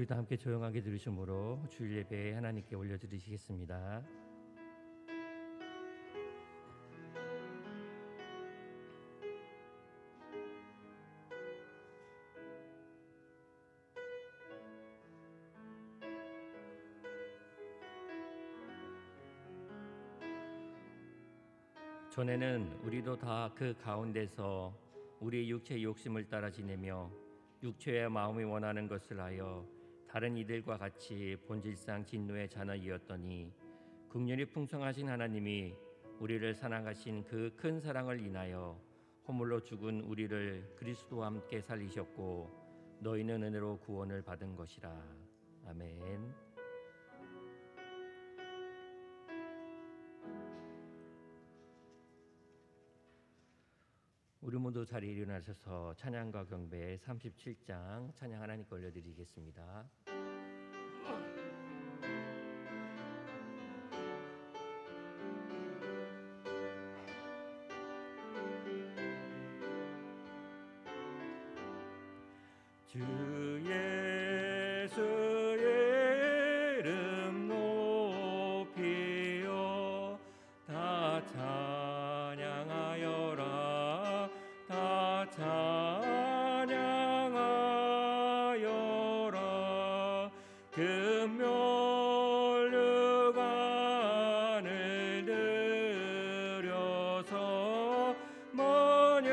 우리도 함께 조용하게 들으심으로 주일 예배에 하나님께 올려드리시겠습니다. 전에는 우리도 다 그 가운데서 우리의 육체의 욕심을 따라 지내며 육체의 마음이 원하는 것을 하여 다른 이들과 같이 본질상 진노의 자녀이었더니 긍휼이 풍성하신 하나님이 우리를 사랑하신 그 큰 사랑을 인하여 허물로 죽은 우리를 그리스도와 함께 살리셨고 너희는 은혜로 구원을 받은 것이라. 아멘. 우리 모두 자리에 일어나셔서 찬양과 경배 37장 찬양 하나님께 올려드리겠습니다. 주 예수의 이름 높이여 다 찬양하여라. 다 찬양하여라. 금면류관을 들여서 만유의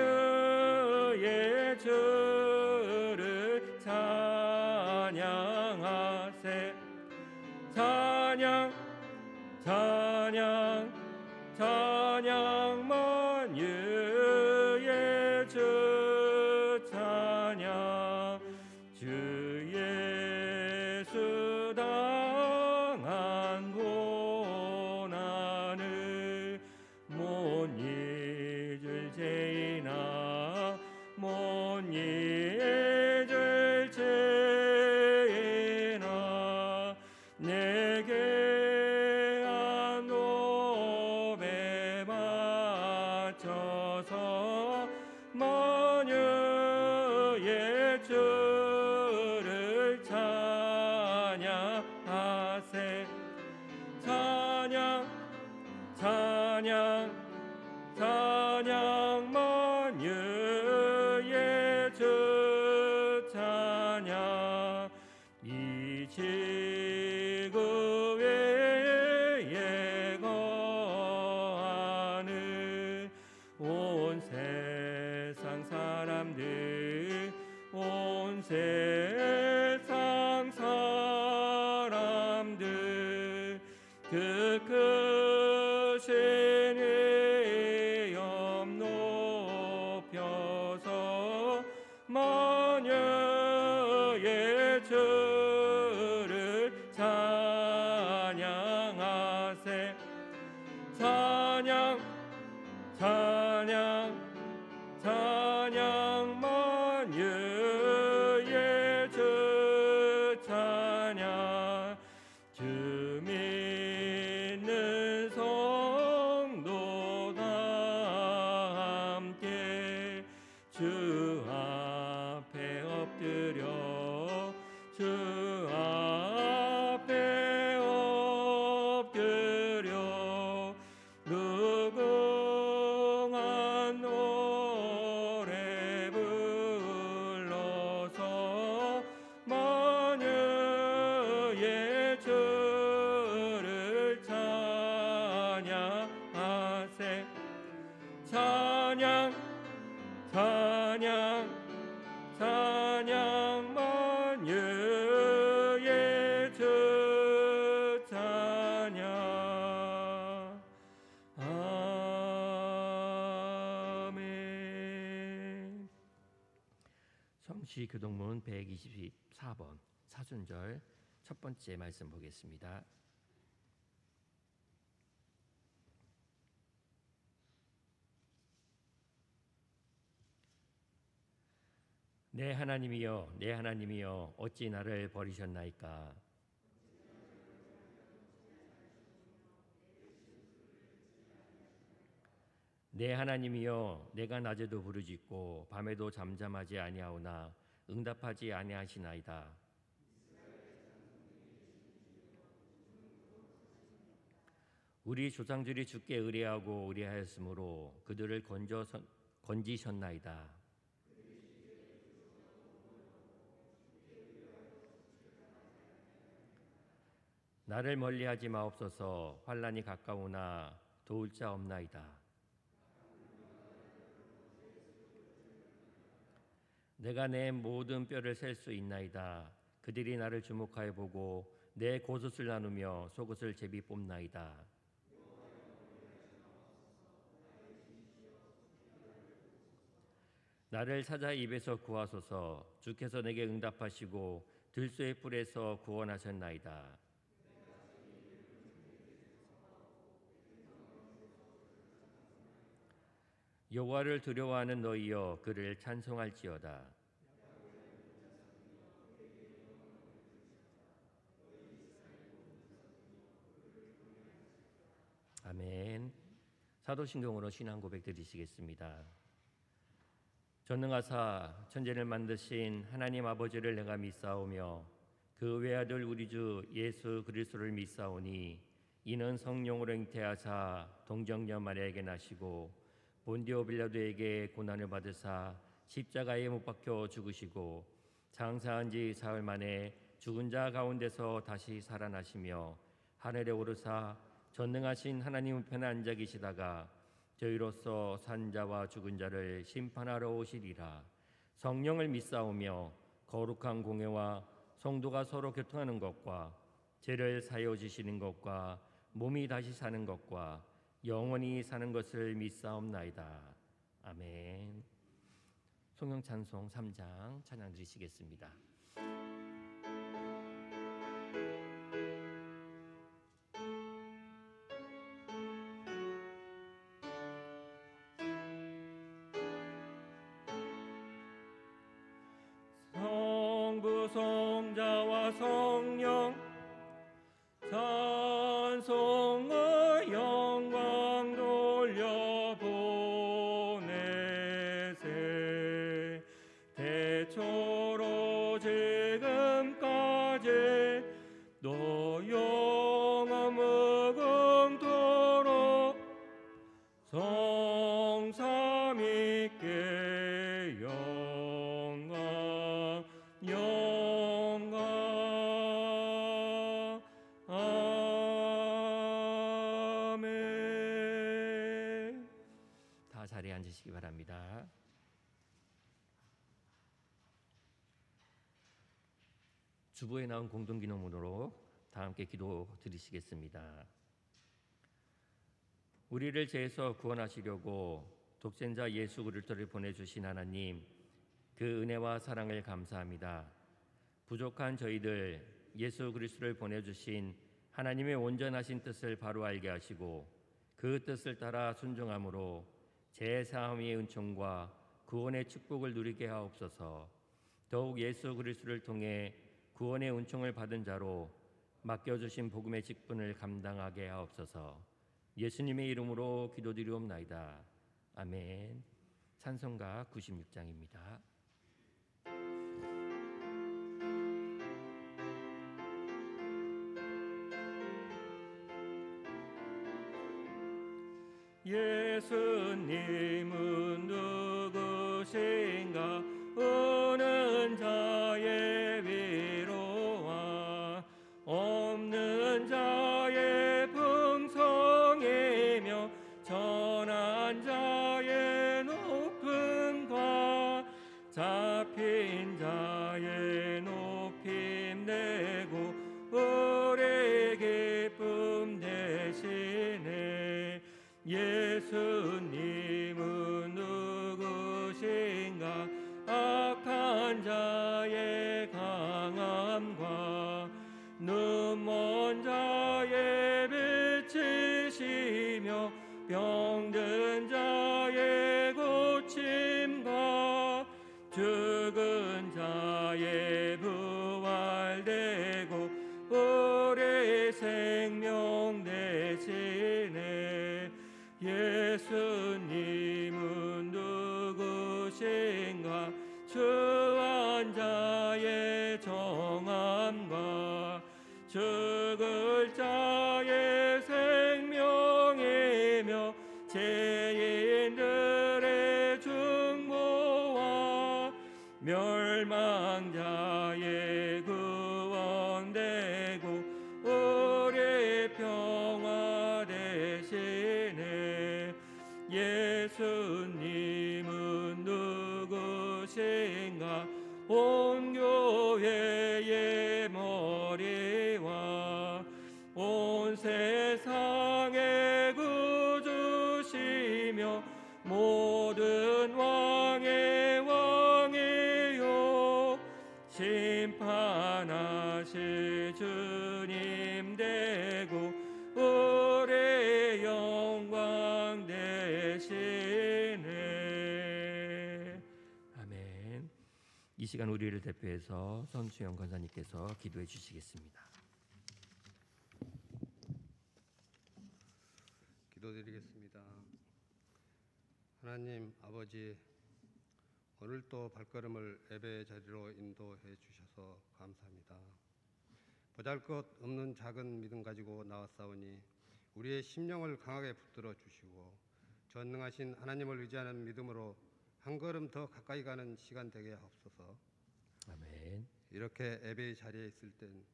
주를 찬양하세. 찬양 찬양 찬양 만유의 주 찬양. 주 예수 당한 고난을 못 잊을 죄이나 못 잊을 죄이나 내게 한 놈에 맞춰서 만유의 주를 찬양하세. 찬양 찬양 찬양 만유의 주 찬양. 이 지구에 거하는 온 세상 사람들 온 세상 사람들 그 크신 위엄 높여서 만유의 주를 찬양하세. 찬양 찬양 찬양 만유의 주 찬양. 주 믿는 성도 다 함께 주 앞에 엎드려 주 앞에 엎드려 무궁한 노래 불러서 만유의 주를 찬양하세. 찬양 찬양 찬양 만유의 주 찬양. 아멘. 성시 교동문 124번 사순절 첫 번째 말씀 보겠습니다. 내 하나님이여 내 하나님이여 어찌 나를 버리셨나이까. 내 하나님이여 내가 낮에도 부르짖고 밤에도 잠잠하지 아니하오나 응답하지 아니하시나이다. 우리 조상들이 주께 의뢰하고 의뢰하였으므로 그들을 건지셨나이다. 나를 멀리하지 마옵소서. 환난이 가까우나 도울 자 없나이다. 내가 내 모든 뼈를 셀 수 있나이다. 그들이 나를 주목하여 보고 내 고섯을 나누며 속옷을 제비 뽑나이다. 나를 찾아 입에서 구하소서. 주께서 내게 응답하시고 들소의 뿔에서 구원하셨나이다. 여호와를 두려워하는 너희여 그를 찬송할지어다. 아멘. 사도신경으로 신앙 고백 드리시겠습니다. 전능하사 천지를 만드신 하나님 아버지를 내가 믿사오며 그 외아들 우리 주 예수 그리스도를 믿사오니 이는 성령으로 잉태하사 동정녀 마리아에게 나시고 본디오 빌라도에게 고난을 받으사 십자가에 못 박혀 죽으시고 장사한 지 사흘 만에 죽은 자 가운데서 다시 살아나시며 하늘에 오르사 전능하신 하나님 우편에 앉아 계시다가 저희로서 산 자와 죽은 자를 심판하러 오시리라. 성령을 믿사오며 거룩한 공회와 성도가 서로 교통하는 것과 죄를 사하여 지시는 것과 몸이 다시 사는 것과 영원히 사는 것을 믿사옵나이다. 아멘. 성령 찬송 3장 찬양 드리시겠습니다. 성부 성자와 성령 찬송의 영광 돌려보내세. 대초로 지금까지 또 영원 무궁토록 성삼위께 영광 영광. 아멘. 다 자리에 앉으시기 바랍니다. 주보에 나온 공동기념으로 다 함께 기도 드리시겠습니다. 우리를 죄에서 구원하시려고 독생자 예수 그리스도를 보내주신 하나님, 그 은혜와 사랑을 감사합니다. 부족한 저희들 예수 그리스도를 보내주신 하나님의 온전하신 뜻을 바로 알게 하시고 그 뜻을 따라 순종함으로 죄사함의 은총과 구원의 축복을 누리게 하옵소서. 더욱 예수 그리스도를 통해 구원의 은총을 받은 자로 맡겨주신 복음의 직분을 감당하게 하옵소서. 예수님의 이름으로 기도드리옵나이다. 아멘. 찬송가 96장입니다. 예수님은 누구신가? 오는 자의 위로와 없는 자의 풍성이며 전한 자의 높음과 잡힌 자의 높임 내고 우리 기쁨 되시네. 예수님은 누구신가? 악한 자의 강함과 눈먼 자의 빛이시며 병든 자의 고침과 죽은 자의 부활되고 우리 생명 되시네. 예수님은 누구신가? 주한 자의 세상의 구주시며 모든 왕의 왕이요 심판하실 주님 되고 우리 영광 되시네. 아멘. 이 시간 우리를 대표해서 손수영 권사님께서 기도해 주시겠습니다. 기도드리겠습니다. 하나님 아버지, 오늘 또 발걸음을 예배의 자리로 인도해 주셔서 감사합니다. 보잘것없는 작은 믿음 가지고 나왔사오니 우리의 심령을 강하게 붙들어 주시고 전능하신 하나님을 의지하는 믿음으로 한 걸음 더 가까이 가는 시간 되게 하옵소서. 아멘. 이렇게 예배의 자리에 있을 땐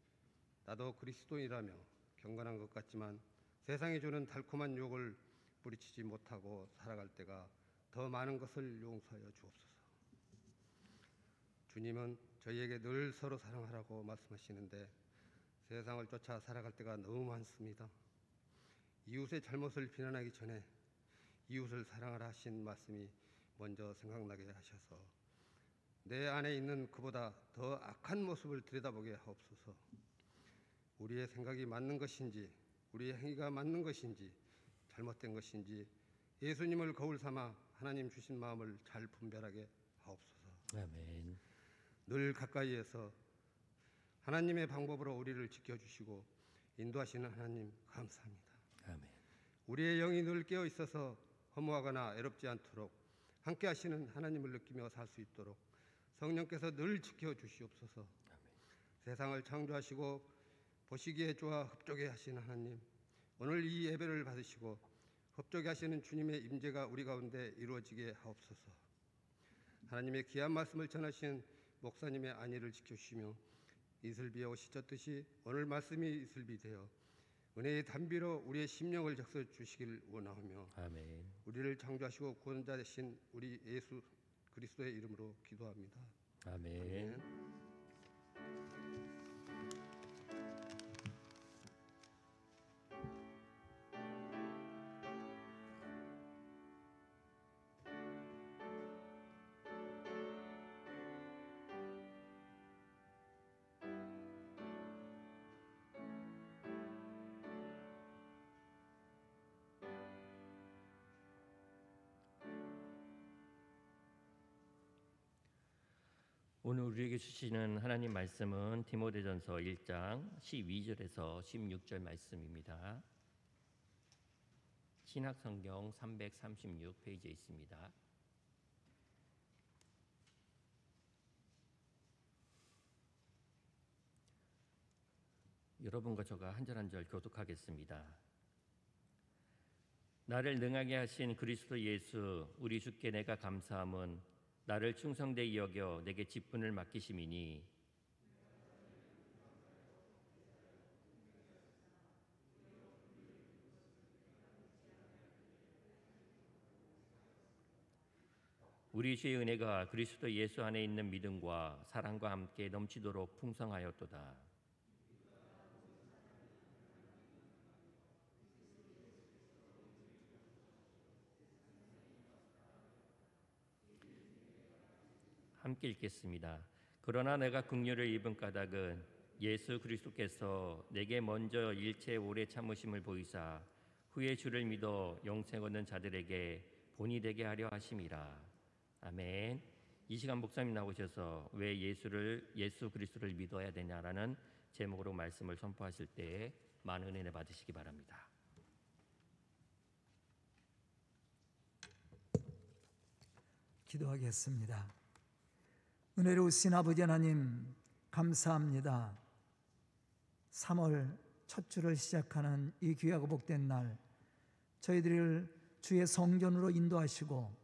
나도 그리스도인이라며 경건한 것 같지만 세상이 주는 달콤한 유혹을 뿌리치지 못하고 살아갈 때가 더 많은 것을 용서하여 주옵소서. 주님은 저희에게 늘 서로 사랑하라고 말씀하시는데 세상을 쫓아 살아갈 때가 너무 많습니다. 이웃의 잘못을 비난하기 전에 이웃을 사랑하라 하신 말씀이 먼저 생각나게 하셔서 내 안에 있는 그보다 더 악한 모습을 들여다보게 하옵소서. 우리의 생각이 맞는 것인지 우리의 행위가 맞는 것인지 잘못된 것인지 예수님을 거울 삼아 하나님 주신 마음을 잘 분별하게 하옵소서. 아멘. 늘 가까이에서 하나님의 방법으로 우리를 지켜주시고 인도하시는 하나님 감사합니다. 아멘. 우리의 영이 늘 깨어 있어서 허무하거나 외롭지 않도록 함께 하시는 하나님을 느끼며 살 수 있도록 성령께서 늘 지켜주시옵소서. 아멘. 세상을 창조하시고 보시기에 좋아 흡족해 하시는 하나님, 오늘 이 예배를 받으시고 흡족해 하시는 주님의 임재가 우리 가운데 이루어지게 하옵소서. 하나님의 귀한 말씀을 전하신 목사님의 안위를 지켜주시며 이슬비에 옷이 젖듯이 오늘 말씀이 이슬비 되어 은혜의 단비로 우리의 심령을 적셔 주시길 원하오며 아멘. 우리를 창조하시고 구원자 되신 우리 예수 그리스도의 이름으로 기도합니다. 아멘. 아멘. 오늘 우리에게 주시는 하나님 말씀은 디모데전서 1장 12절에서 16절 말씀입니다. 신학성경 336페이지에 있습니다. 여러분과 저가 한 절 한 절 교독하겠습니다. 나를 능하게 하신 그리스도 예수 우리 주께 내가 감사함은 나를 충성되이 여겨 내게 직분을 맡기심이니 우리 주의 은혜가 그리스도 예수 안에 있는 믿음과 사랑과 함께 넘치도록 풍성하였도다. 함께 읽겠습니다. 그러나 내가 긍휼을 입은 까닭은 예수 그리스도께서 내게 먼저 일체 오래 참으심을 보이사 후에 주를 믿어 영생 얻는 자들에게 본이 되게 하려 하심이라. 아멘. 이 시간 목사님 나오셔서 왜 예수 그리스도를 믿어야 되냐라는 제목으로 말씀을 선포하실 때 많은 은혜 받으시기 바랍니다. 기도하겠습니다. 은혜로우신 아버지 하나님 감사합니다. 3월 첫 주를 시작하는 이 귀하고 복된 날 저희들을 주의 성전으로 인도하시고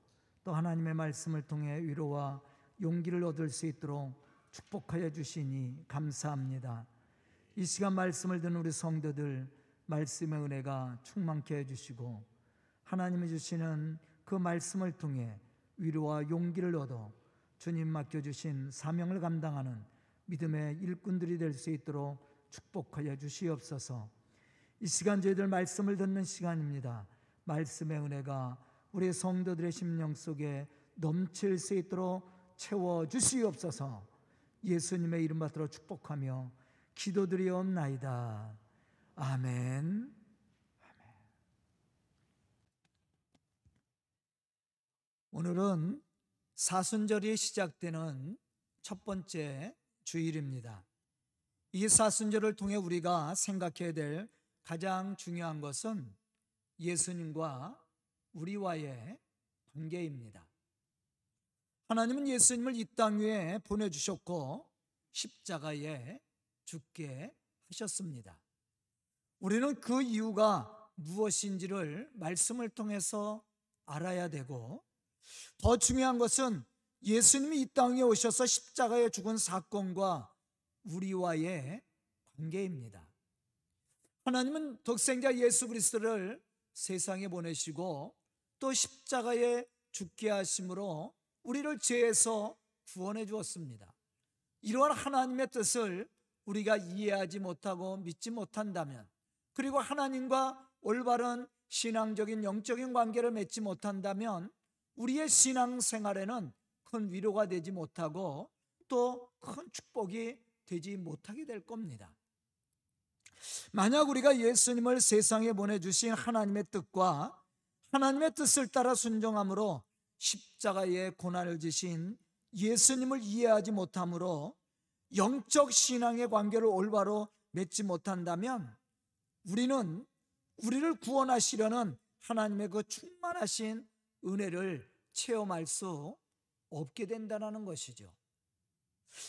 또 하나님의 말씀을 통해 위로와 용기를 얻을 수 있도록 축복하여 주시니 감사합니다. 이 시간 말씀을 듣는 우리 성도들 말씀의 은혜가 충만케 해주시고 하나님이 주시는 그 말씀을 통해 위로와 용기를 얻어 주님 맡겨주신 사명을 감당하는 믿음의 일꾼들이 될 수 있도록 축복하여 주시옵소서. 이 시간 저희들 말씀을 듣는 시간입니다. 말씀의 은혜가 우리 성도들의 심령 속에 넘칠 수 있도록 채워주시옵소서. 예수님의 이름 받들어 축복하며 기도드리옵나이다. 아멘. 오늘은 사순절이 시작되는 첫 번째 주일입니다. 이 사순절을 통해 우리가 생각해야 될 가장 중요한 것은 예수님과 우리와의 관계입니다. 하나님은 예수님을 이 땅 위에 보내주셨고 십자가에 죽게 하셨습니다. 우리는 그 이유가 무엇인지를 말씀을 통해서 알아야 되고, 더 중요한 것은 예수님이 이 땅에 오셔서 십자가에 죽은 사건과 우리와의 관계입니다. 하나님은 독생자 예수 그리스도를 세상에 보내시고 또 십자가에 죽게 하심으로 우리를 죄에서 구원해 주었습니다. 이러한 하나님의 뜻을 우리가 이해하지 못하고 믿지 못한다면, 그리고 하나님과 올바른 신앙적인 영적인 관계를 맺지 못한다면 우리의 신앙생활에는 큰 위로가 되지 못하고 또 큰 축복이 되지 못하게 될 겁니다. 만약 우리가 예수님을 세상에 보내주신 하나님의 뜻과 하나님의 뜻을 따라 순종함으로 십자가의 고난을 지신 예수님을 이해하지 못함으로 영적 신앙의 관계를 올바로 맺지 못한다면 우리는 우리를 구원하시려는 하나님의 그 충만하신 은혜를 체험할 수 없게 된다는 것이죠.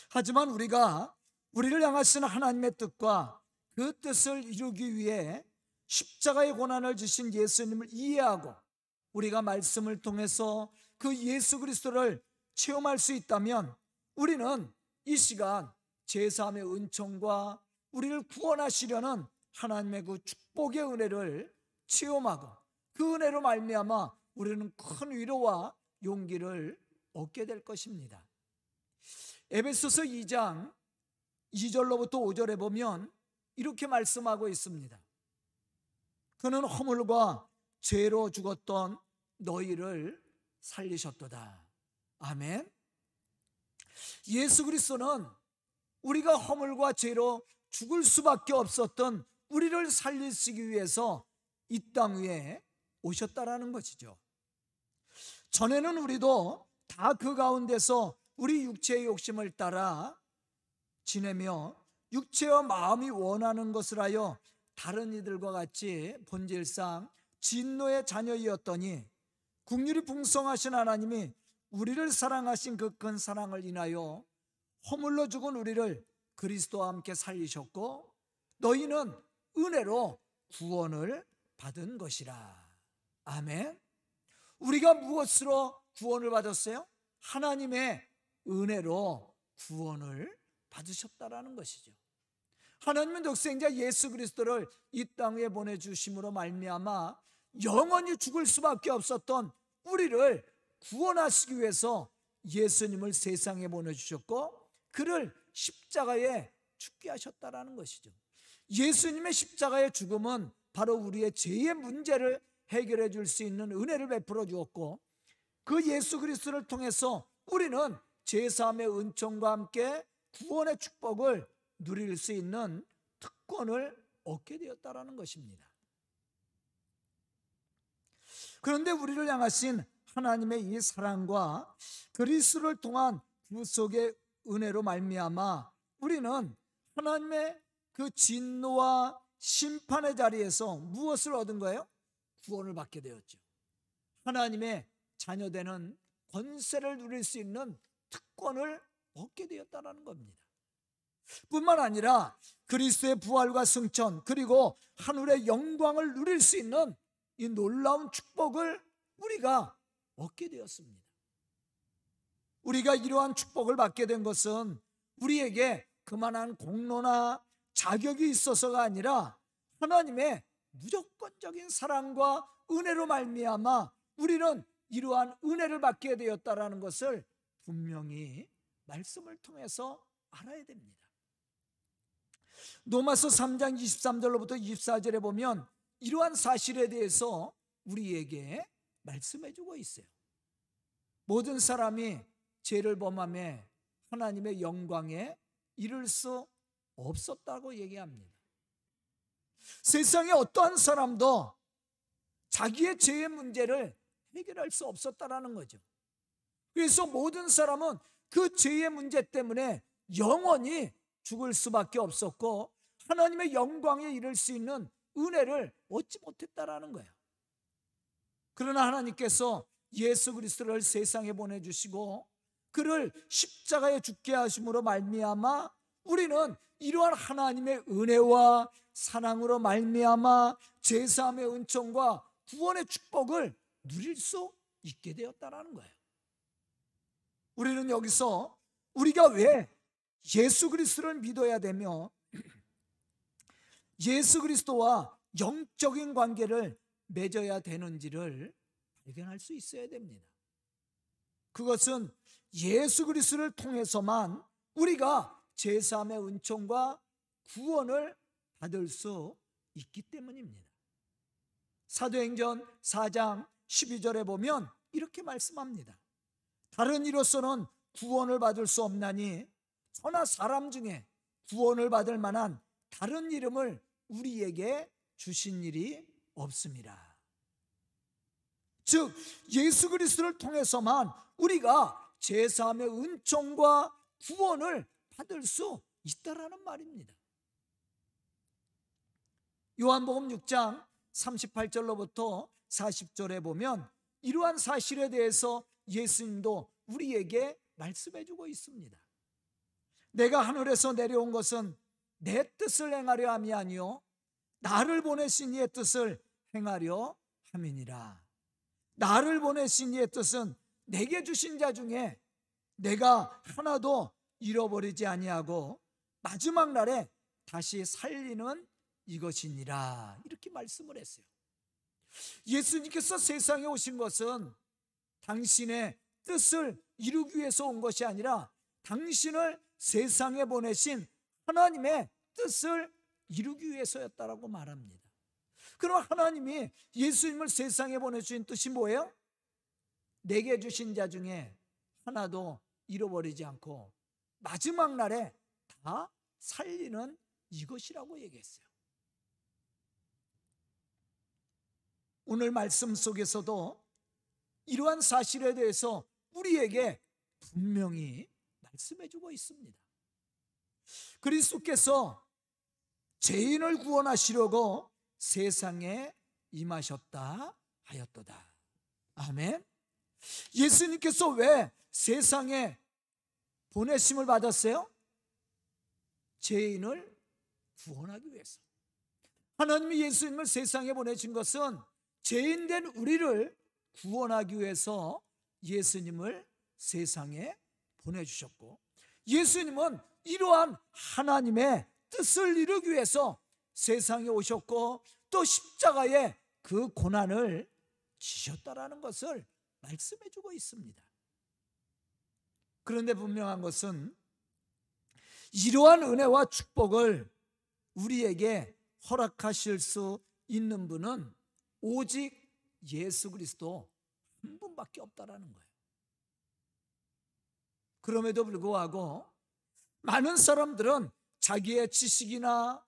하지만 우리가 우리를 향하신 하나님의 뜻과 그 뜻을 이루기 위해 십자가의 고난을 주신 예수님을 이해하고 우리가 말씀을 통해서 그 예수 그리스도를 체험할 수 있다면 우리는 이 시간 제사함의 은총과 우리를 구원하시려는 하나님의 그 축복의 은혜를 체험하고 그 은혜로 말미암아 우리는 큰 위로와 용기를 얻게 될 것입니다. 에베소서 2장 2절로부터 5절에 보면 이렇게 말씀하고 있습니다. 그는 허물과 죄로 죽었던 너희를 살리셨도다. 아멘. 예수 그리스도는 우리가 허물과 죄로 죽을 수밖에 없었던 우리를 살리시기 위해서 이 땅 위에 오셨다라는 것이죠. 전에는 우리도 다 그 가운데서 우리 육체의 욕심을 따라 지내며 육체와 마음이 원하는 것을 하여 다른 이들과 같이 본질상 진노의 자녀이었더니 긍휼이 풍성하신 하나님이 우리를 사랑하신 그 큰 사랑을 인하여 허물로 죽은 우리를 그리스도와 함께 살리셨고 너희는 은혜로 구원을 받은 것이라. 아멘. 우리가 무엇으로 구원을 받았어요? 하나님의 은혜로 구원을 받으셨다라는 것이죠. 하나님은 독생자 예수 그리스도를 이 땅에 보내주심으로 말미암아 영원히 죽을 수밖에 없었던 우리를 구원하시기 위해서 예수님을 세상에 보내주셨고 그를 십자가에 죽게 하셨다라는 것이죠. 예수님의 십자가의 죽음은 바로 우리의 죄의 문제를 해결해 줄 수 있는 은혜를 베풀어 주었고 그 예수 그리스도를 통해서 우리는 제사함의 은총과 함께 구원의 축복을 누릴 수 있는 특권을 얻게 되었다라는 것입니다. 그런데 우리를 향하신 하나님의 이 사랑과 그리스도를 통한 구속의 은혜로 말미암아 우리는 하나님의 그 진노와 심판의 자리에서 무엇을 얻은 거예요? 구원을 받게 되었죠. 하나님의 자녀되는 권세를 누릴 수 있는 특권을 얻게 되었다는 겁니다. 뿐만 아니라 그리스도의 부활과 승천 그리고 하늘의 영광을 누릴 수 있는 이 놀라운 축복을 우리가 얻게 되었습니다. 우리가 이러한 축복을 받게 된 것은 우리에게 그만한 공로나 자격이 있어서가 아니라 하나님의 무조건적인 사랑과 은혜로 말미암아 우리는 이러한 은혜를 받게 되었다라는 것을 분명히 말씀을 통해서 알아야 됩니다. 로마서 3장 23절로부터 24절에 보면 이러한 사실에 대해서 우리에게 말씀해주고 있어요. 모든 사람이 죄를 범하며 하나님의 영광에 이를 수 없었다고 얘기합니다. 세상에 어떠한 사람도 자기의 죄의 문제를 해결할 수 없었다라는 거죠. 그래서 모든 사람은 그 죄의 문제 때문에 영원히 죽을 수밖에 없었고 하나님의 영광에 이를 수 있는 은혜를 얻지 못했다라는 거예요. 그러나 하나님께서 예수 그리스도를 세상에 보내주시고 그를 십자가에 죽게 하심으로 말미암아 우리는 이러한 하나님의 은혜와 사랑으로 말미암아 죄사함의 은총과 구원의 축복을 누릴 수 있게 되었다라는 거예요. 우리는 여기서 우리가 왜 예수 그리스도를 믿어야 되며 예수 그리스도와 영적인 관계를 맺어야 되는지를 발견할 수 있어야 됩니다. 그것은 예수 그리스도를 통해서만 우리가 제사함의 은총과 구원을 받을 수 있기 때문입니다. 사도행전 4장 12절에 보면 이렇게 말씀합니다. 다른 이로서는 구원을 받을 수 없나니 천하 사람 중에 구원을 받을 만한 다른 이름을 우리에게 주신 일이 없습니다. 즉 예수 그리스도를 통해서만 우리가 제사함의 은총과 구원을 받을 수 있다라는 말입니다. 요한복음 6장 38절로부터 40절에 보면 이러한 사실에 대해서 예수님도 우리에게 말씀해 주고 있습니다. 내가 하늘에서 내려온 것은 내 뜻을 행하려 함이 아니요 나를 보내신 이의 뜻을 행하려 함이니라. 나를 보내신 이의 뜻은 내게 주신 자 중에 내가 하나도 잃어버리지 아니하고 마지막 날에 다시 살리는 이것이니라. 이렇게 말씀을 했어요. 예수님께서 세상에 오신 것은 당신의 뜻을 이루기 위해서 온 것이 아니라 당신을 세상에 보내신 하나님의 뜻을 이루기 위해서였다라고 말합니다. 그럼 하나님이 예수님을 세상에 보내주신 뜻이 뭐예요? 내게 주신 자 중에 하나도 잃어버리지 않고 마지막 날에 다 살리는 이것이라고 얘기했어요. 오늘 말씀 속에서도 이러한 사실에 대해서 우리에게 분명히 말씀해주고 있습니다. 그리스도께서 죄인을 구원하시려고 세상에 임하셨다 하였도다. 아멘. 예수님께서 왜 세상에 보내심을 받았어요? 죄인을 구원하기 위해서. 하나님이 예수님을 세상에 보내신 것은 죄인된 우리를 구원하기 위해서 예수님을 세상에 보내주셨고, 예수님은 이러한 하나님의 뜻을 이루기 위해서 세상에 오셨고 또 십자가에 그 고난을 지셨다라는 것을 말씀해 주고 있습니다. 그런데 분명한 것은 이러한 은혜와 축복을 우리에게 허락하실 수 있는 분은 오직 예수 그리스도 한 분밖에 없다라는 거예요. 그럼에도 불구하고 많은 사람들은 자기의 지식이나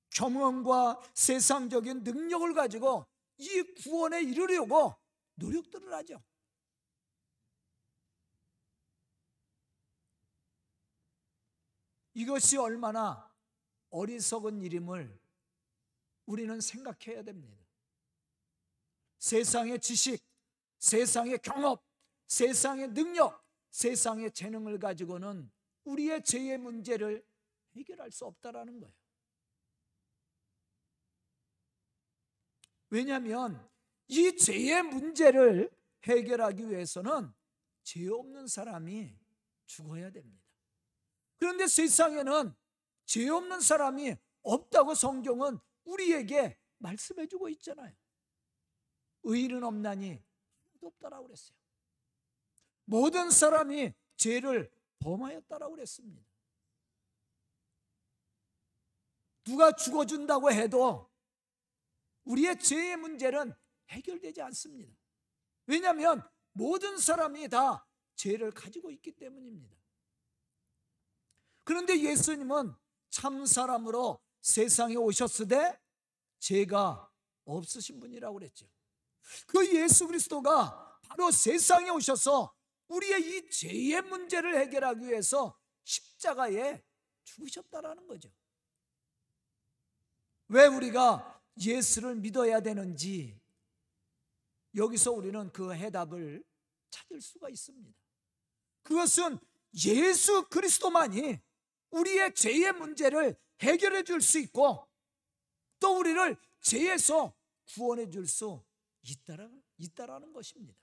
경험과 세상적인 능력을 가지고 이 구원에 이르려고 노력들을 하죠. 이것이 얼마나 어리석은 일임을 우리는 생각해야 됩니다. 세상의 지식, 세상의 경험, 세상의 능력, 세상의 재능을 가지고는 우리의 죄의 문제를 해결할 수 없다라는 거예요. 왜냐하면 이 죄의 문제를 해결하기 위해서는 죄 없는 사람이 죽어야 됩니다. 그런데 세상에는 죄 없는 사람이 없다고 성경은 우리에게 말씀해 주고 있잖아요. 의인은 없나니 하나도 없다라고 그랬어요. 모든 사람이 죄를 범하였다라고 그랬습니다. 누가 죽어준다고 해도 우리의 죄의 문제는 해결되지 않습니다. 왜냐하면 모든 사람이 다 죄를 가지고 있기 때문입니다. 그런데 예수님은 참 사람으로 세상에 오셨으되 죄가 없으신 분이라고 그랬죠. 그 예수 그리스도가 바로 세상에 오셔서 우리의 이 죄의 문제를 해결하기 위해서 십자가에 죽으셨다라는 거죠. 왜 우리가 예수를 믿어야 되는지 여기서 우리는 그 해답을 찾을 수가 있습니다. 그것은 예수 그리스도만이 우리의 죄의 문제를 해결해 줄 수 있고 또 우리를 죄에서 구원해 줄 수 있다라는 것입니다.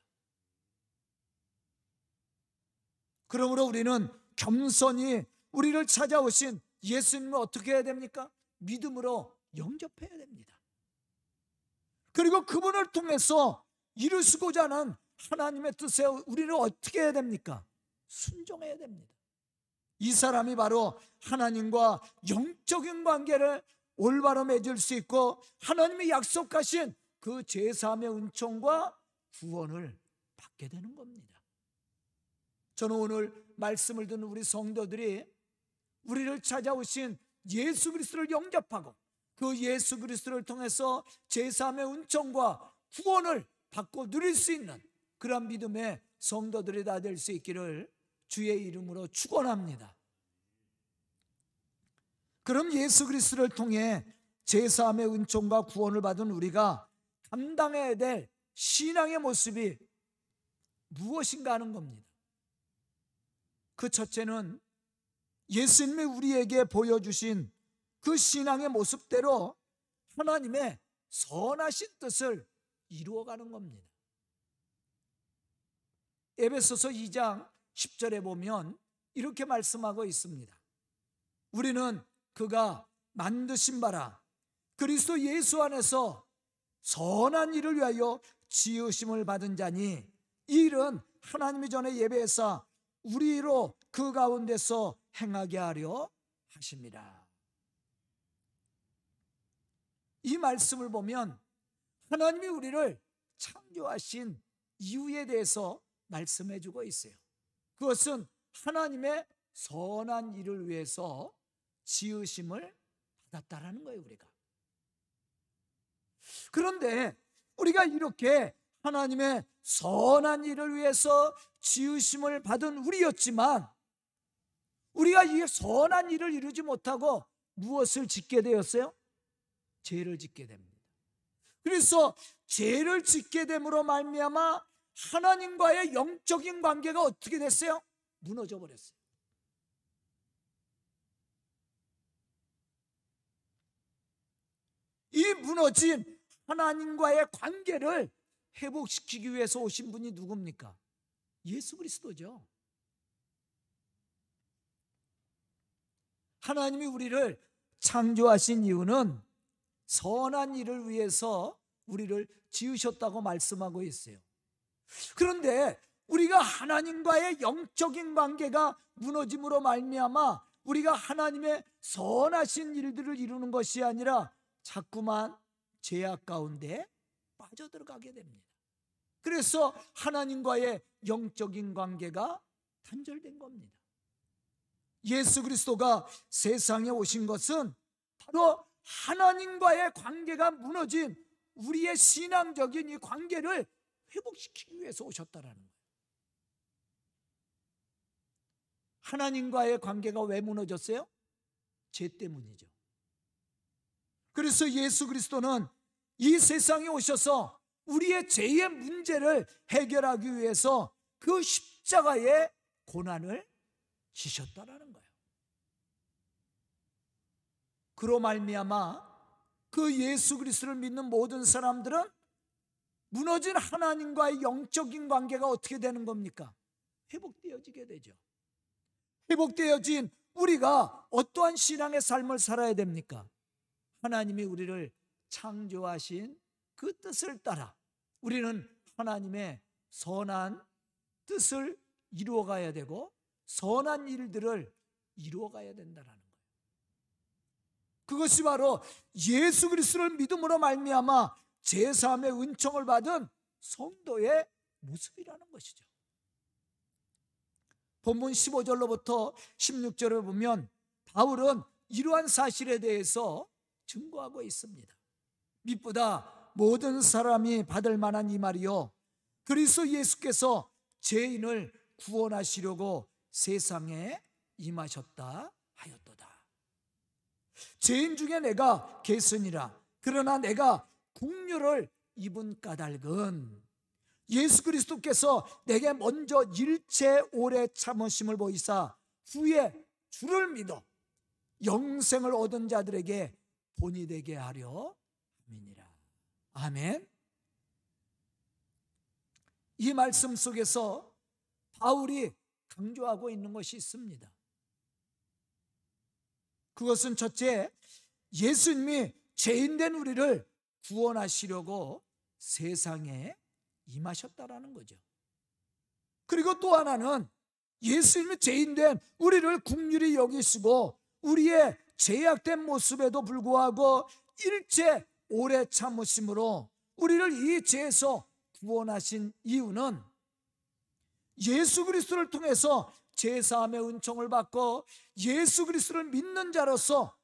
그러므로 우리는 겸손히 우리를 찾아오신 예수님을 어떻게 해야 됩니까? 믿음으로 영접해야 됩니다. 그리고 그분을 통해서 이루시고자 하는 하나님의 뜻에 우리를 어떻게 해야 됩니까? 순종해야 됩니다. 이 사람이 바로 하나님과 영적인 관계를 올바로 맺을 수 있고 하나님이 약속하신 그 제사함의 은총과 구원을 받게 되는 겁니다. 저는 오늘 말씀을 듣는 우리 성도들이 우리를 찾아오신 예수 그리스도를 영접하고 그 예수 그리스도를 통해서 제사함의 은총과 구원을 받고 누릴 수 있는 그런 믿음의 성도들이 다 될 수 있기를 주의 이름으로 축원합니다. 그럼 예수 그리스도를 통해 제사함의 은총과 구원을 받은 우리가 감당해야 될 신앙의 모습이 무엇인가 하는 겁니다. 그 첫째는 예수님이 우리에게 보여주신 그 신앙의 모습대로 하나님의 선하신 뜻을 이루어가는 겁니다. 에베소서 2장 10절에 보면 이렇게 말씀하고 있습니다. 우리는 그가 만드신 바라 그리스도 예수 안에서 선한 일을 위하여 지으심을 받은 자니 이 일은 하나님이 전에 예배하사 우리로 그 가운데서 행하게 하려 하십니다. 이 말씀을 보면 하나님이 우리를 창조하신 이유에 대해서 말씀해 주고 있어요. 그것은 하나님의 선한 일을 위해서 지으심을 받았다라는 거예요, 우리가. 그런데 우리가 이렇게 하나님의 선한 일을 위해서 지으심을 받은 우리였지만 우리가 이 선한 일을 이루지 못하고 무엇을 짓게 되었어요? 죄를 짓게 됩니다. 그래서 죄를 짓게 됨으로 말미암아 하나님과의 영적인 관계가 어떻게 됐어요? 무너져 버렸어요. 이 무너진 하나님과의 관계를 회복시키기 위해서 오신 분이 누굽니까? 예수 그리스도죠. 하나님이 우리를 창조하신 이유는 선한 일을 위해서 우리를 지으셨다고 말씀하고 있어요. 그런데 우리가 하나님과의 영적인 관계가 무너짐으로 말미암아 우리가 하나님의 선하신 일들을 이루는 것이 아니라 자꾸만 죄악 가운데 빠져들어가게 됩니다. 그래서 하나님과의 영적인 관계가 단절된 겁니다. 예수 그리스도가 세상에 오신 것은 바로 하나님과의 관계가 무너진 우리의 신앙적인 이 관계를 회복시키기 위해서 오셨다라는 거예요. 하나님과의 관계가 왜 무너졌어요? 죄 때문이죠. 그래서 예수 그리스도는 이 세상에 오셔서 우리의 죄의 문제를 해결하기 위해서 그 십자가의 고난을 지셨다라는 거예요. 그로 말미암아 그 예수 그리스도를 믿는 모든 사람들은 무너진 하나님과의 영적인 관계가 어떻게 되는 겁니까? 회복되어지게 되죠. 회복되어진 우리가 어떠한 신앙의 삶을 살아야 됩니까? 하나님이 우리를 창조하신 그 뜻을 따라 우리는 하나님의 선한 뜻을 이루어가야 되고 선한 일들을 이루어가야 된다는 거예요. 그것이 바로 예수 그리스도를 믿음으로 말미암아 제사함의 은총을 받은 성도의 모습이라는 것이죠. 본문 15절로부터 16절을 보면 바울은 이러한 사실에 대해서 증거하고 있습니다. 밑보다 모든 사람이 받을 만한 이 말이요, 그리스도 예수께서 죄인을 구원하시려고 세상에 임하셨다 하였도다. 죄인 중에 내가 개선이라. 그러나 내가 긍휼을 입은 까닭은 예수 그리스도께서 내게 먼저 일체 오래 참으심을 보이사 후에 주를 믿어 영생을 얻은 자들에게 본이 되게 하려 함이니라. 아멘. 이 말씀 속에서 바울이 강조하고 있는 것이 있습니다. 그것은 첫째, 예수님이 죄인된 우리를 구원하시려고 세상에 임하셨다라는 거죠. 그리고 또 하나는 예수님이 죄인된 우리를 긍휼히 여기시고 우리의 죄악된 모습에도 불구하고 일체 오래 참으심으로 우리를 이 죄에서 구원하신 이유는 예수 그리스도를 통해서 제사함의 은총을 받고 예수 그리스도를 믿는 자로서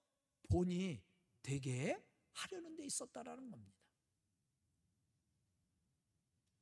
본이 되게 하려는 데 있었다라는 겁니다.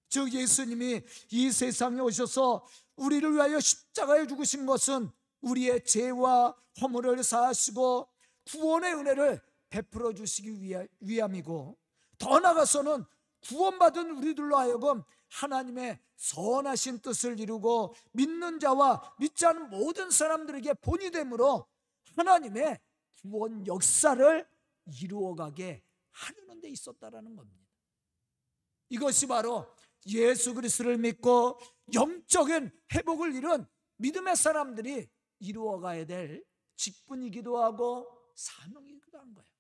즉 예수님이 이 세상에 오셔서 우리를 위하여 십자가에 죽으신 것은 우리의 죄와 허물을 사하시고 구원의 은혜를 베풀어 주시기 위함이고, 더 나아가서는 구원받은 우리들로 하여금 하나님의 선하신 뜻을 이루고 믿는 자와 믿지 않은 모든 사람들에게 본이 되므로 하나님의 구원 역사를 이루어가게 하려는 데 있었다라는 겁니다. 이것이 바로 예수 그리스도를 믿고 영적인 회복을 이룬 믿음의 사람들이 이루어가야 될 직분이기도 하고 사명이기도 한 거예요.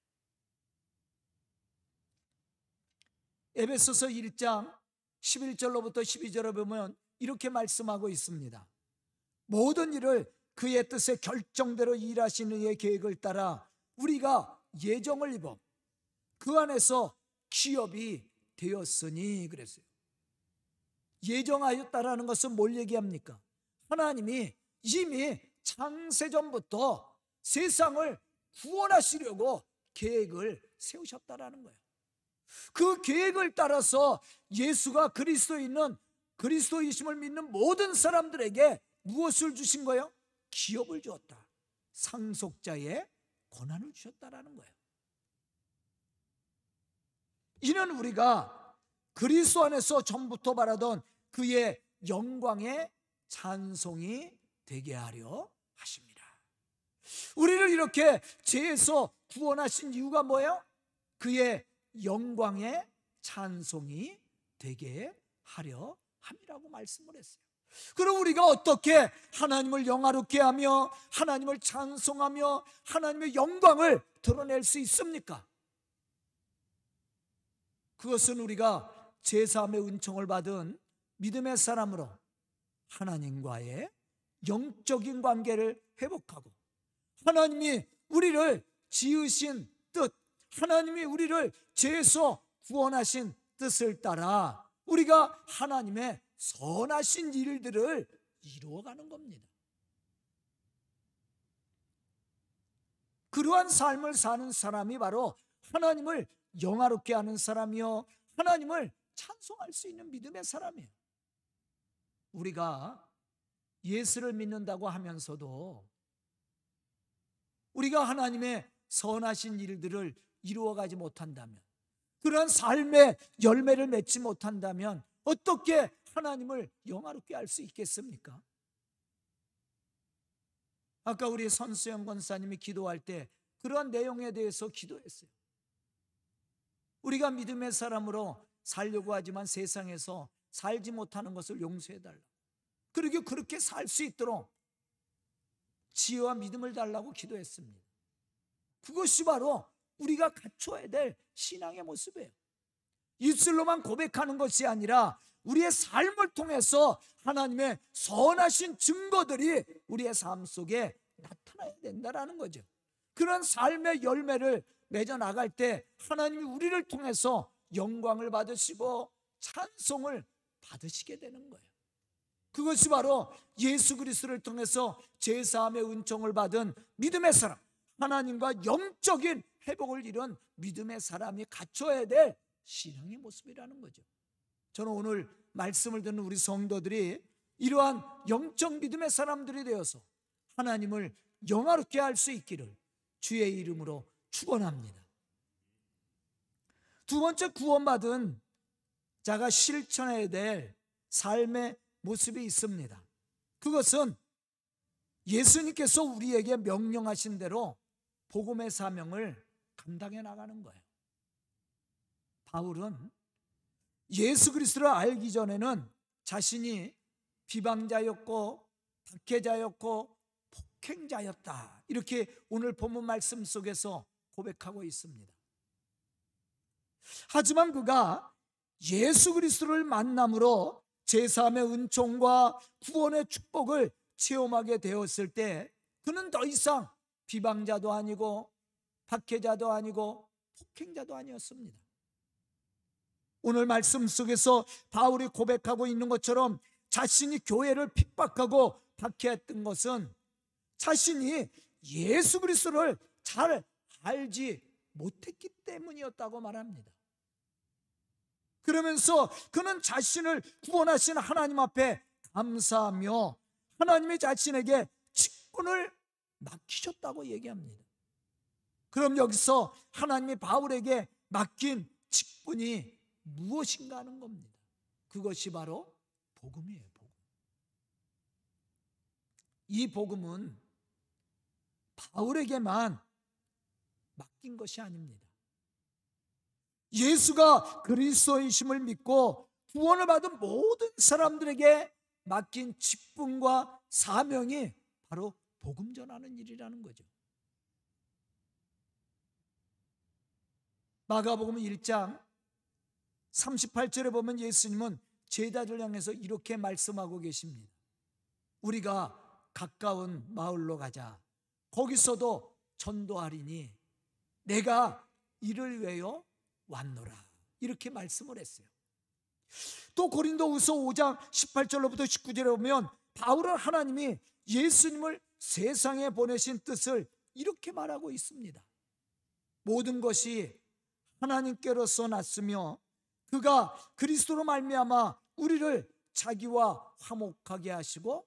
에베소서 1장 11절로부터 12절을 보면 이렇게 말씀하고 있습니다. 모든 일을 그의 뜻에 결정대로 일하시는 이의 계획을 따라 우리가 예정을 입어 그 안에서 기업이 되었으니 그랬어요. 예정하였다라는 것은 뭘 얘기합니까? 하나님이 이미 창세전부터 세상을 구원하시려고 계획을 세우셨다라는 거예요. 그 계획을 따라서 예수가 그리스도이심을 믿는 모든 사람들에게 무엇을 주신 거예요? 기업을 주었다. 상속자의 권한을 주셨다라는 거예요. 이는 우리가 그리스도 안에서 전부터 바라던 그의 영광의 찬송이 되게 하려 하십니다. 우리를 이렇게 죄에서 구원하신 이유가 뭐예요? 그의 영광의 찬송이 되게 하려 함이라고 말씀을 했어요. 그럼 우리가 어떻게 하나님을 영화롭게 하며 하나님을 찬송하며 하나님의 영광을 드러낼 수 있습니까? 그것은 우리가 제사함의 은총을 받은 믿음의 사람으로 하나님과의 영적인 관계를 회복하고 하나님이 우리를 지으신 뜻, 하나님이 우리를 죄에서 구원하신 뜻을 따라 우리가 하나님의 선하신 일들을 이루어가는 겁니다. 그러한 삶을 사는 사람이 바로 하나님을 영화롭게 하는 사람이요 하나님을 찬송할 수 있는 믿음의 사람이에요. 우리가 예수를 믿는다고 하면서도 우리가 하나님의 선하신 일들을 이루어가지 못한다면, 그러한 삶의 열매를 맺지 못한다면 어떻게 하나님을 영화롭게 할 수 있겠습니까? 아까 우리 선수영 권사님이 기도할 때 그러한 내용에 대해서 기도했어요. 우리가 믿음의 사람으로 살려고 하지만 세상에서 살지 못하는 것을 용서해달라고, 그리고 그렇게 살 수 있도록 지혜와 믿음을 달라고 기도했습니다. 그것이 바로 우리가 갖춰야 될 신앙의 모습이에요. 입술로만 고백하는 것이 아니라 우리의 삶을 통해서 하나님의 선하신 증거들이 우리의 삶 속에 나타나야 된다는 거죠. 그런 삶의 열매를 맺어 나갈 때 하나님이 우리를 통해서 영광을 받으시고 찬송을 받으시게 되는 거예요. 그것이 바로 예수 그리스도를 통해서 제사함의 은총을 받은 믿음의 사람, 하나님과 영적인 회복을 이룬 믿음의 사람이 갖춰야 될 신앙의 모습이라는 거죠. 저는 오늘 말씀을 듣는 우리 성도들이 이러한 영적 믿음의 사람들이 되어서 하나님을 영화롭게 할 수 있기를 주의 이름으로 축원합니다. 두 번째, 구원받은 자가 실천해야 될 삶의 모습이 있습니다. 그것은 예수님께서 우리에게 명령하신 대로 복음의 사명을 감당해 나가는 거예요. 바울은 예수 그리스도를 알기 전에는 자신이 비방자였고 박해자였고 폭행자였다, 이렇게 오늘 본문 말씀 속에서 고백하고 있습니다. 하지만 그가 예수 그리스도를 만남으로 제사함의 은총과 구원의 축복을 체험하게 되었을 때 그는 더 이상 비방자도 아니고 박해자도 아니고 폭행자도 아니었습니다. 오늘 말씀 속에서 바울이 고백하고 있는 것처럼 자신이 교회를 핍박하고 박해했던 것은 자신이 예수 그리스도를 잘 알지 못했기 때문이었다고 말합니다. 그러면서 그는 자신을 구원하신 하나님 앞에 감사하며 하나님이 자신에게 직분을 맡기셨다고 얘기합니다. 그럼 여기서 하나님이 바울에게 맡긴 직분이 무엇인가 하는 겁니다. 그것이 바로 복음이에요. 복음. 이 복음은 바울에게만 맡긴 것이 아닙니다. 예수가 그리스도이심을 믿고 구원을 받은 모든 사람들에게 맡긴 직분과 사명이 바로 복음 전하는 일이라는 거죠. 마가복음 1장 38절에 보면 예수님은 제자들 향해서 이렇게 말씀하고 계십니다. 우리가 가까운 마을로 가자. 거기서도 전도하리니 내가 이를 위하여 왔노라, 이렇게 말씀을 했어요. 또 고린도후서 5장 18절로부터 19절에 보면 바울은 하나님이 예수님을 세상에 보내신 뜻을 이렇게 말하고 있습니다. 모든 것이 하나님께로서 났으며 그가 그리스도로 말미암아 우리를 자기와 화목하게 하시고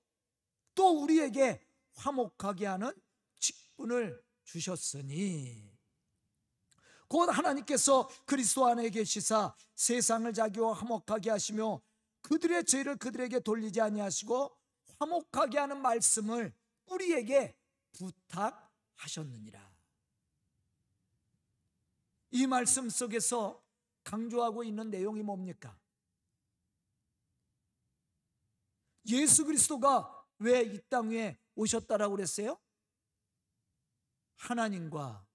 또 우리에게 화목하게 하는 직분을 주셨으니 곧 하나님께서 그리스도 안에 계시사 세상을 자기와 화목하게 하시며 그들의 죄를 그들에게 돌리지 아니하시고 화목하게 하는 말씀을 우리에게 부탁하셨느니라. 이 말씀 속에서 강조하고 있는 내용이 뭡니까? 예수 그리스도가 왜 이 땅 위에 오셨다라고 그랬어요? 하나님과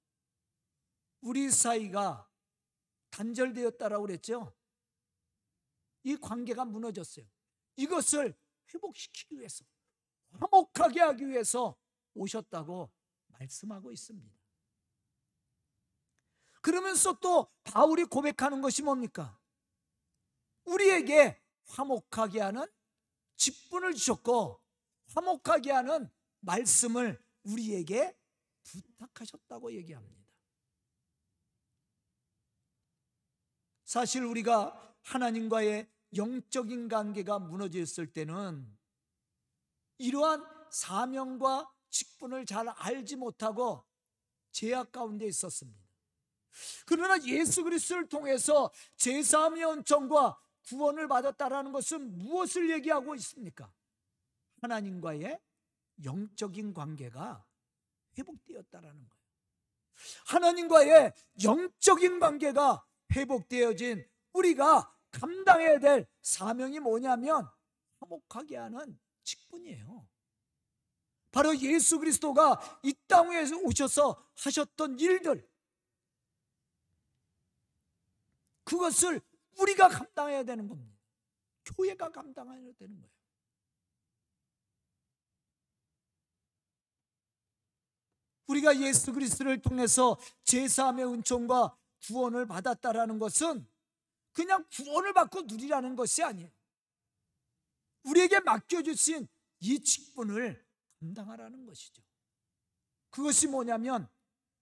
우리 사이가 단절되었다라고 그랬죠. 이 관계가 무너졌어요. 이것을 회복시키기 위해서, 화목하게 하기 위해서 오셨다고 말씀하고 있습니다. 그러면서 또 바울이 고백하는 것이 뭡니까? 우리에게 화목하게 하는 직분을 주셨고 화목하게 하는 말씀을 우리에게 부탁하셨다고 얘기합니다. 사실 우리가 하나님과의 영적인 관계가 무너졌을 때는 이러한 사명과 직분을 잘 알지 못하고 죄악 가운데 있었습니다. 그러나 예수 그리스도를 통해서 제사함의 은총과 구원을 받았다라는 것은 무엇을 얘기하고 있습니까? 하나님과의 영적인 관계가 회복되었다라는 거예요. 하나님과의 영적인 관계가 회복되어진 우리가 감당해야 될 사명이 뭐냐면 화목하게 하는 직분이에요. 바로 예수 그리스도가 이 땅 위에 오셔서 하셨던 일들, 그것을 우리가 감당해야 되는 겁니다. 교회가 감당해야 되는 거예요. 우리가 예수 그리스도를 통해서 제사함의 은총과 구원을 받았다라는 것은 그냥 구원을 받고 누리라는 것이 아니에요. 우리에게 맡겨주신 이 직분을 감당하라는 것이죠. 그것이 뭐냐면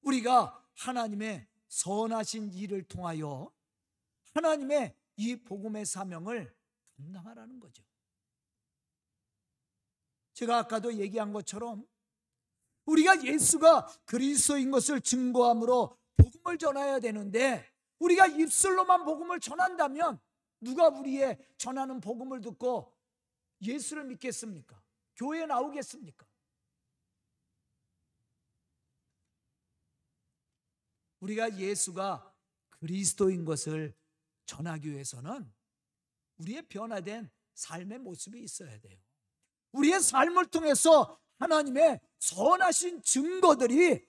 우리가 하나님의 선하신 일을 통하여 하나님의 이 복음의 사명을 감당하라는 거죠. 제가 아까도 얘기한 것처럼 우리가 예수가 그리스도인 것을 증거함으로 복음을 전해야 되는데, 우리가 입술로만 복음을 전한다면 누가 우리의 전하는 복음을 듣고 예수를 믿겠습니까? 교회에 나오겠습니까? 우리가 예수가 그리스도인 것을 전하기 위해서는 우리의 변화된 삶의 모습이 있어야 돼요. 우리의 삶을 통해서 하나님의 선하신 증거들이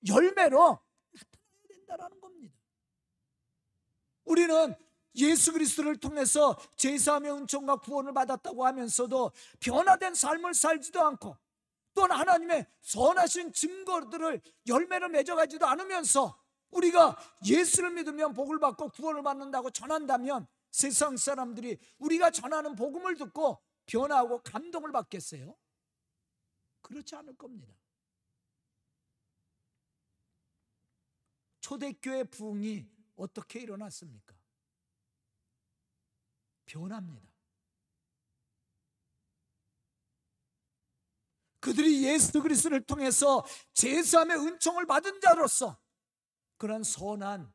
열매로 나타나야 된다는 겁니다. 우리는 예수 그리스도를 통해서 제사함의 은총과 구원을 받았다고 하면서도 변화된 삶을 살지도 않고, 또한 하나님의 선하신 증거들을 열매로 맺어가지도 않으면서 우리가 예수를 믿으면 복을 받고 구원을 받는다고 전한다면 세상 사람들이 우리가 전하는 복음을 듣고 변화하고 감동을 받겠어요? 그렇지 않을 겁니다. 초대교회 부흥이 어떻게 일어났습니까? 변합니다. 그들이 예수 그리스도를 통해서 제사함의 은총을 받은 자로서 그런 선한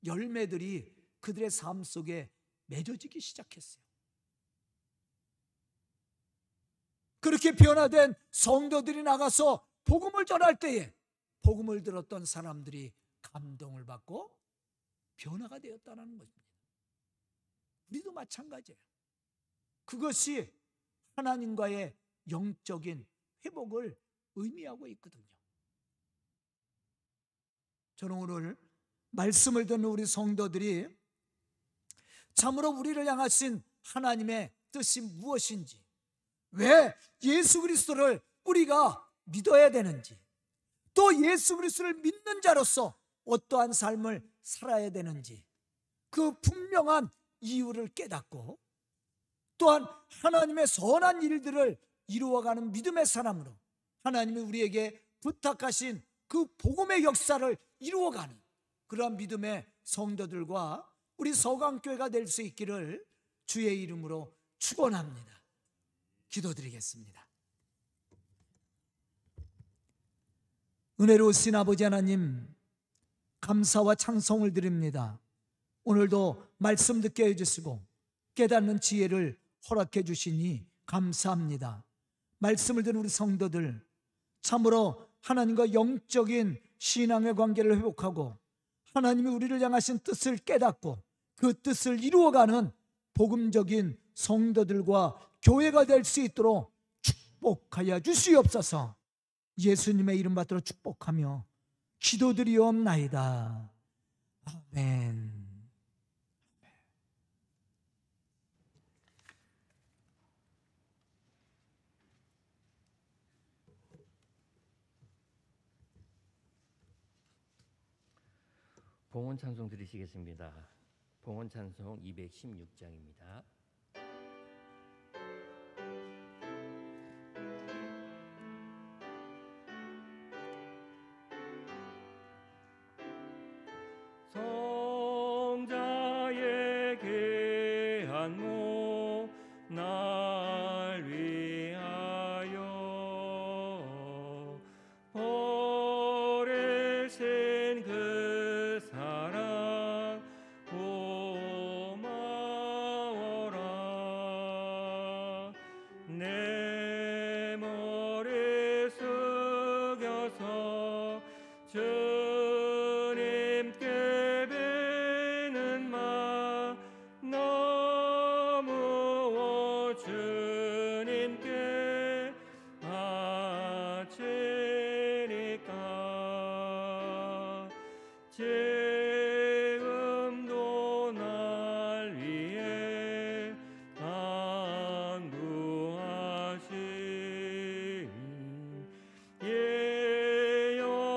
열매들이 그들의 삶 속에 맺어지기 시작했어요. 그렇게 변화된 성도들이 나가서 복음을 전할 때에 복음을 들었던 사람들이 감동을 받고 변화가 되었다는 것입니다. 우리도 마찬가지예요. 그것이 하나님과의 영적인 회복을 의미하고 있거든요. 저는 오늘 말씀을 듣는 우리 성도들이 참으로 우리를 향하신 하나님의 뜻이 무엇인지, 왜 예수 그리스도를 우리가 믿어야 되는지, 또 예수 그리스도를 믿는 자로서 어떠한 삶을 살아야 되는지 그 분명한 이유를 깨닫고, 또한 하나님의 선한 일들을 이루어가는 믿음의 사람으로 하나님이 우리에게 부탁하신 그 복음의 역사를 이루어가는 그러한 믿음의 성도들과 우리 서강교회가 될 수 있기를 주의 이름으로 축원합니다. 기도드리겠습니다. 은혜로우신 아버지 하나님, 감사와 찬송을 드립니다. 오늘도 말씀 듣게 해주시고 깨닫는 지혜를 허락해 주시니 감사합니다. 말씀을 듣는 우리 성도들, 참으로 하나님과 영적인 신앙의 관계를 회복하고 하나님이 우리를 향하신 뜻을 깨닫고 그 뜻을 이루어가는 복음적인 성도들과 교회가 될 수 있도록 축복하여 주시옵소서. 예수님의 이름 받들어 축복하며 기도드리옵나이다. 아멘. 봉헌 찬송 들으시겠습니다. 봉헌 찬송 216장입니다. 성자의 귀한 목 날 위하여 버리신 그 사랑 고마워라. 내 머리 숙여서 주님께 비는 마 너무 주님께 바치니까 지금도 날 위해 간구하신 예언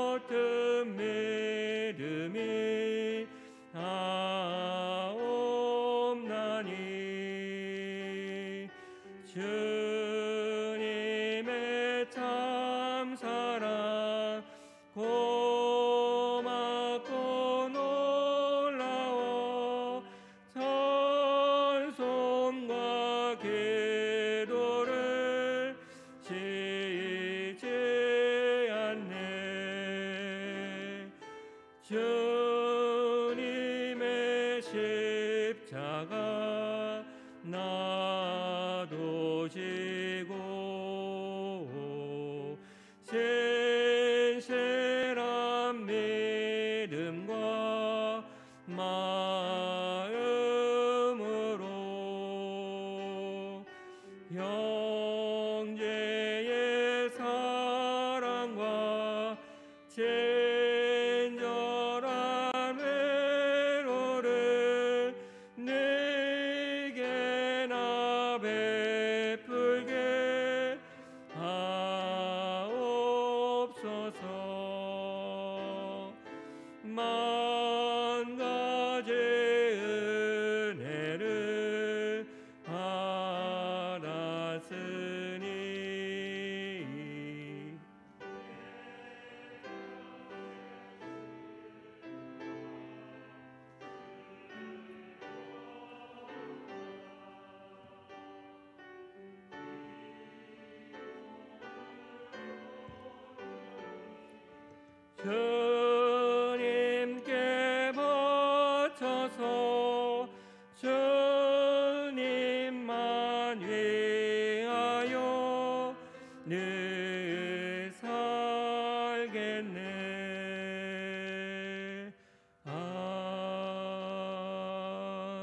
십자가 나도 지고 신실한 믿음과 마음으로 형제의 사랑과 친절한 회로를 내게나 베풀게 하옵소서. 만 가지 은혜를 받았으니 주님께 바쳐서 주님만 위하여 늘 살겠네.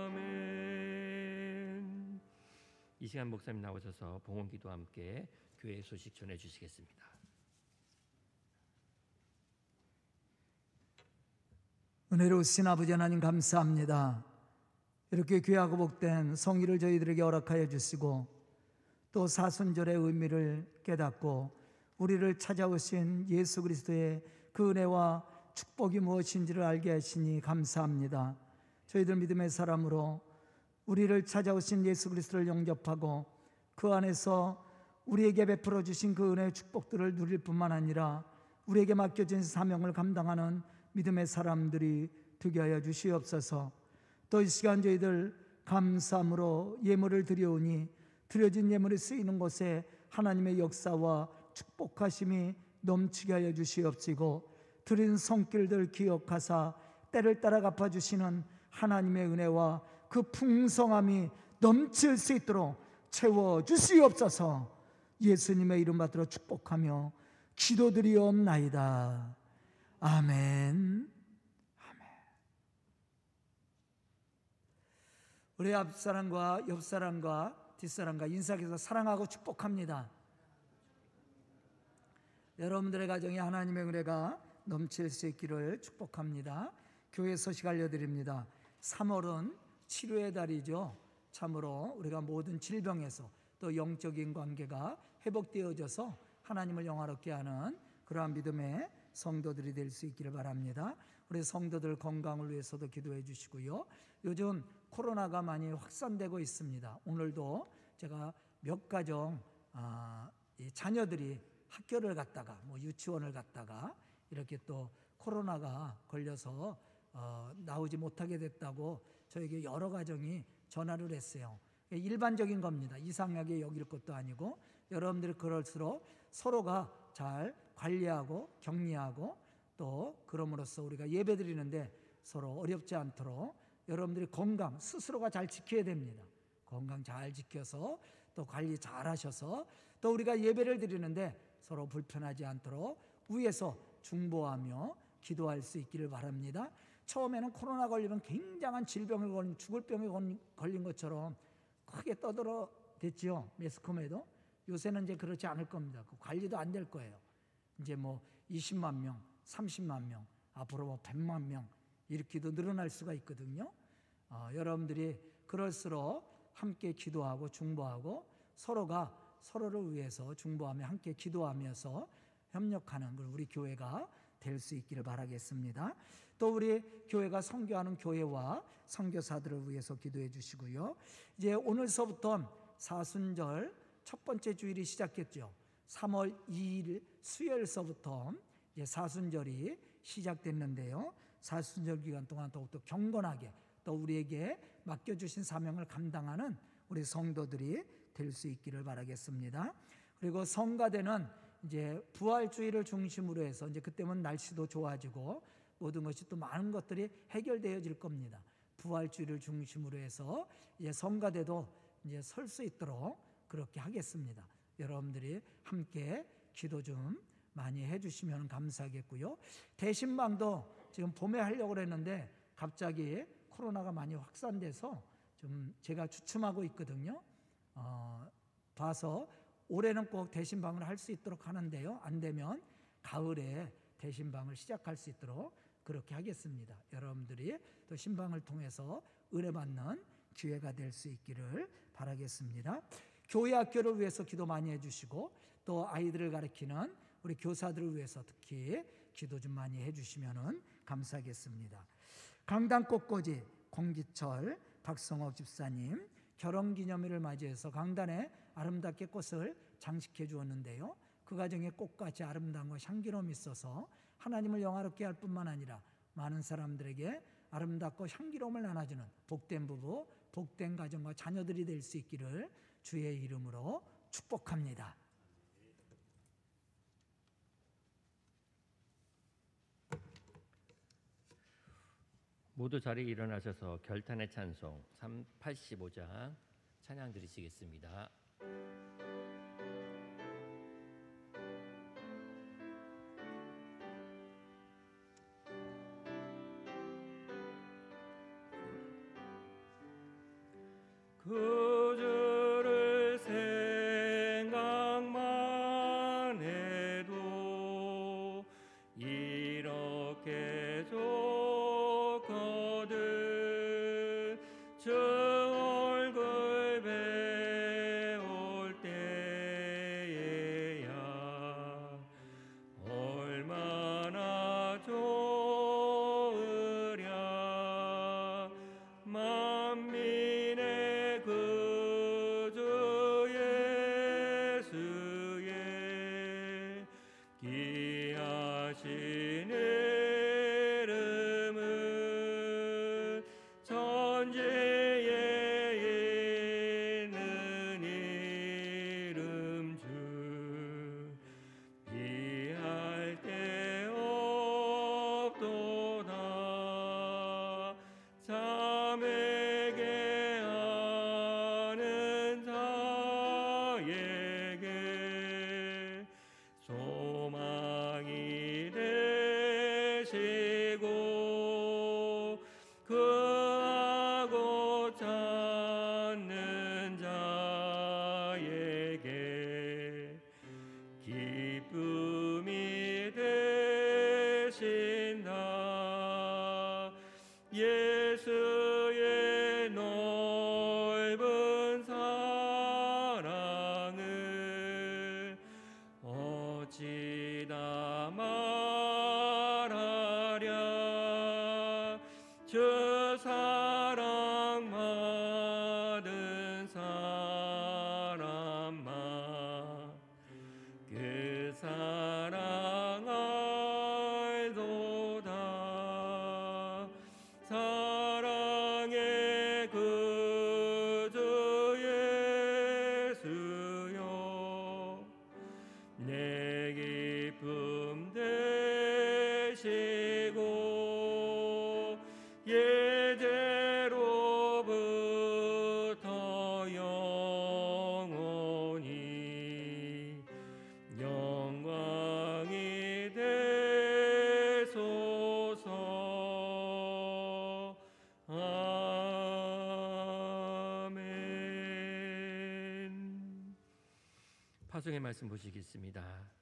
아멘. 이 시간 목사님 나오셔서 봉헌기도와 함께 교회 소식 전해 주시겠습니다. 은혜로우신 아버지 하나님 감사합니다. 이렇게 귀하고 복된 성일을 저희들에게 허락하여 주시고 또 사순절의 의미를 깨닫고 우리를 찾아오신 예수 그리스도의 그 은혜와 축복이 무엇인지를 알게 하시니 감사합니다. 저희들 믿음의 사람으로 우리를 찾아오신 예수 그리스도를 영접하고 그 안에서 우리에게 베풀어 주신 그 은혜의 축복들을 누릴 뿐만 아니라 우리에게 맡겨진 사명을 감당하는 믿음의 사람들이 되게 하여 주시옵소서. 또 이 시간 저희들 감사함으로 예물을 드려오니 드려진 예물이 쓰이는 곳에 하나님의 역사와 축복하심이 넘치게 하여 주시옵시고 드린 손길들 기억하사 때를 따라 갚아주시는 하나님의 은혜와 그 풍성함이 넘칠 수 있도록 채워주시옵소서. 예수님의 이름 받들어 축복하며 기도드리옵나이다. 아멘. 우리 앞사람과 옆사람과 뒷사람과 인사해서 사랑하고 축복합니다. 여러분들의 가정에 하나님의 은혜가 넘칠 수 있기를 축복합니다. 교회 소식 알려드립니다. 3월은 치료의 달이죠. 참으로 우리가 모든 질병에서 또 영적인 관계가 회복되어져서 하나님을 영화롭게 하는 그러한 믿음의 성도들이 될 수 있기를 바랍니다. 우리 성도들 건강을 위해서도 기도해 주시고요. 요즘 코로나가 많이 확산되고 있습니다. 오늘도 제가 몇 가정 이 자녀들이 학교를 갔다가 유치원을 갔다가 이렇게 또 코로나가 걸려서 나오지 못하게 됐다고 저에게 여러 가정이 전화를 했어요. 일반적인 겁니다. 이상하게 여길 것도 아니고 여러분들이 그럴수록 서로가 잘 관리하고 격리하고 또 그럼으로써 우리가 예배드리는데 서로 어렵지 않도록 여러분들이 건강 스스로가 잘 지켜야 됩니다. 건강 잘 지켜서 또 관리 잘 하셔서 또 우리가 예배를 드리는데 서로 불편하지 않도록 위에서 중보하며 기도할 수 있기를 바랍니다. 처음에는 코로나 걸리면 굉장한 질병에 걸린 죽을 병에 걸린 것처럼 크게 떠들어댔죠. 매스컴에도. 요새는 이제 그렇지 않을 겁니다. 관리도 안 될 거예요. 이제 20만 명, 30만 명, 앞으로 100만 명 이렇게도 늘어날 수가 있거든요. 여러분들이 그럴수록 함께 기도하고 중보하고 서로가 서로를 위해서 중보하며 함께 기도하면서 협력하는 우리 교회가 될 수 있기를 바라겠습니다. 또 우리 교회가 선교하는 교회와 선교사들을 위해서 기도해 주시고요. 이제 오늘서부터 사순절 첫 번째 주일이 시작했죠. 3월 2일 수요일서부터 이제 사순절이 시작됐는데요. 사순절 기간 동안 더욱더 경건하게 또 우리에게 맡겨주신 사명을 감당하는 우리 성도들이 될 수 있기를 바라겠습니다. 그리고 성가대는 이제 부활주의를 중심으로 해서 이제 그때면 날씨도 좋아지고 모든 것이 또 많은 것들이 해결되어질 겁니다. 부활주의를 중심으로 해서 이제 성가대도 이제 설 수 있도록 그렇게 하겠습니다. 여러분들이 함께 기도 좀 많이 해주시면 감사하겠고요. 대신방도 지금 봄에 하려고 그랬는데 갑자기 코로나가 많이 확산돼서 좀 제가 주춤하고 있거든요. 봐서 올해는 꼭 대신방을 할 수 있도록 하는데요. 안 되면 가을에 대신방을 시작할 수 있도록 그렇게 하겠습니다. 여러분들이 또 신방을 통해서 은혜 받는 기회가 될 수 있기를 바라겠습니다. 교회 학교를 위해서 기도 많이 해주시고 또 아이들을 가르치는 우리 교사들을 위해서 특히 기도 좀 많이 해주시면 감사하겠습니다. 강당 꽃꽂이 공기철 박성옥 집사님 결혼기념일을 맞이해서 강단에 아름답게 꽃을 장식해 주었는데요. 그 가정에 꽃같이 아름다움과 향기로움이 있어서 하나님을 영화롭게 할 뿐만 아니라 많은 사람들에게 아름답고 향기로움을 나눠주는 복된 부부, 복된 가정과 자녀들이 될 수 있기를 주의 이름으로 축복합니다. 모두 자리에 일어나셔서 결탄의 찬송 85장 찬양 드리시겠습니다. 그 주를 생각만 해도 이렇게 좋거든. 주 얼굴 배울 때에야 얼마나 좋으랴. 만민의 구주 예수의 귀하신 이름은 천지에 있는 이름 중 비할 데 없도다. 참에게 아는 자에게 소망이 되시고 그하고 찾는 자에게 기쁨이 되신다. 예수의 넓은 사랑을 어찌다 말하랴. 주 사랑 받은 사람만 그 사랑 알도다. 사랑의 구주 예수여 내 기쁨 되시고 예제로부터 영원히 영광이 되소서. 아멘. 파송의 말씀 보시겠습니다.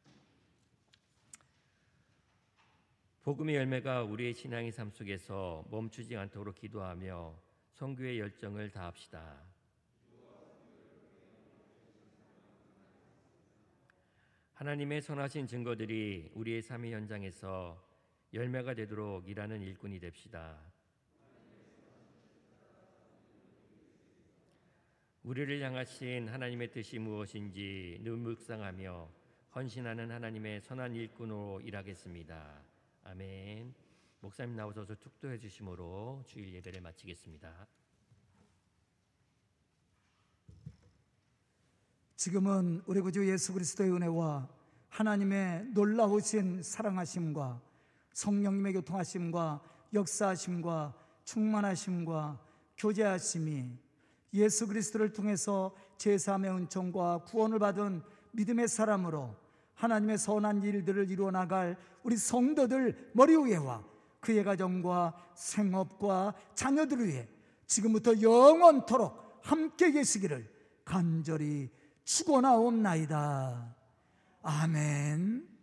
복음의 열매가 우리의 신앙의 삶 속에서 멈추지 않도록 기도하며 선교의 열정을 다합시다. 하나님의 선하신 증거들이 우리의 삶의 현장에서 열매가 되도록 일하는 일꾼이 됩시다. 우리를 향하신 하나님의 뜻이 무엇인지 늘 묵상하며 헌신하는 하나님의 선한 일꾼으로 일하겠습니다. 아멘. 목사님 나오셔서 축도해 주심으로 주일 예배를 마치겠습니다. 지금은 우리 구주 예수 그리스도의 은혜와 하나님의 놀라우신 사랑하심과 성령님의 교통하심과 역사하심과 충만하심과 교제하심이 예수 그리스도를 통해서 제사함의 은총과 구원을 받은 믿음의 사람으로 하나님의 선한 일들을 이루어 나갈 우리 성도들 머리 위에와 그의 가정과 생업과 자녀들을 위해 지금부터 영원토록 함께 계시기를 간절히 축원하옵나이다. 아멘.